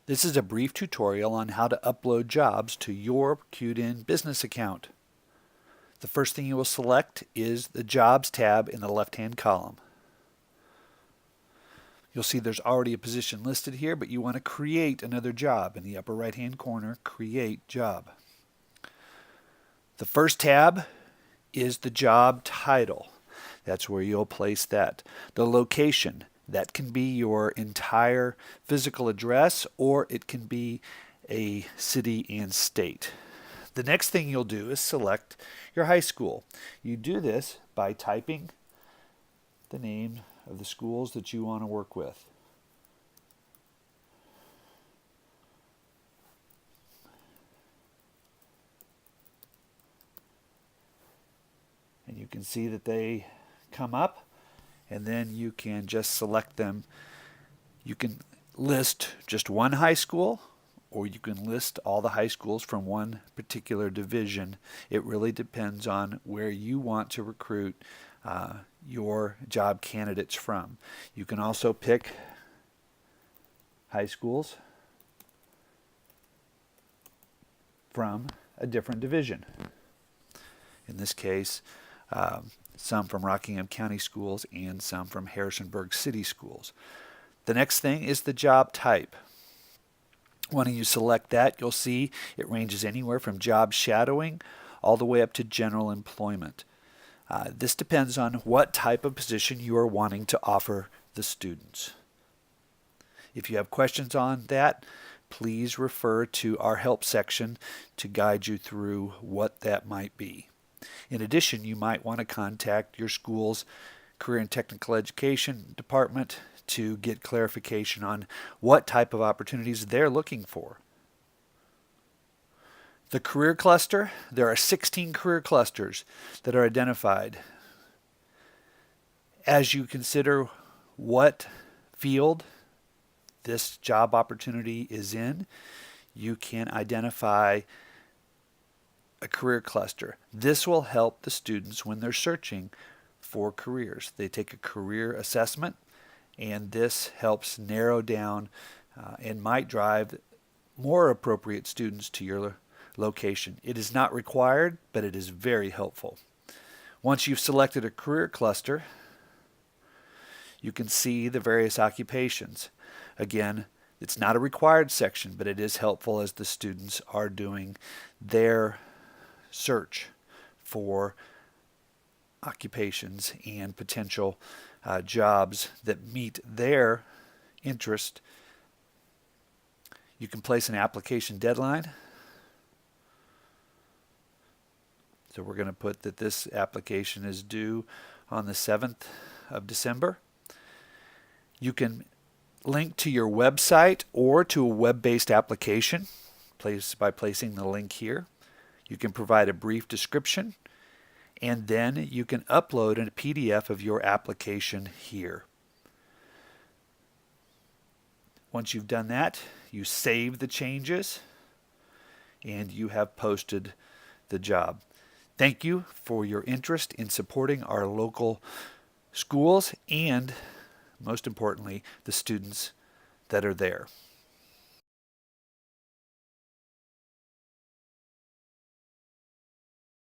This is a brief tutorial on how to upload jobs to your QDIN business account. The first thing you will select is the Jobs tab in the left-hand column. You'll see there's already a position listed here, but you want to create another job. In the upper right-hand corner, Create Job. The first tab is the job title. That's where you'll place that. The location. That can be your entire physical address, or it can be a city and state. The next thing you'll do is select your high school. You do this by typing the name of the schools that you want to work with. And you can see that they come up, and then you can just select them. You can list just one high school, or you can list all the high schools from one particular division. It really depends on where you want to recruit your job candidates from. You can also pick high schools from a different division. In this case, some from Rockingham County Schools and some from Harrisonburg City Schools. The next thing is the job type. When you select that, you'll see it ranges anywhere from job shadowing all the way up to general employment. This depends on what type of position you are wanting to offer the students. If you have questions on that, please refer to our help section to guide you through what that might be. In addition, you might want to contact your school's Career and Technical Education department to get clarification on what type of opportunities they're looking for. The career cluster, there are 16 career clusters that are identified. As you consider what field this job opportunity is in, you can identify a career cluster. This will help the students when they're searching for careers. They take a career assessment, and this helps narrow down and might drive more appropriate students to your location. It is not required, but it is very helpful. Once you've selected a career cluster, you can see the various occupations. Again, it's not a required section, but it is helpful as the students are doing their search for occupations and potential jobs that meet their interest. You can place an application deadline. So we're going to put that this application is due on the 7th of December. You can link to your website or to a web-based application by placing the link here. You can provide a brief description, and then you can upload a PDF of your application here. Once you've done that, you save the changes, and you have posted the job. Thank you for your interest in supporting our local schools and, most importantly, the students that are there.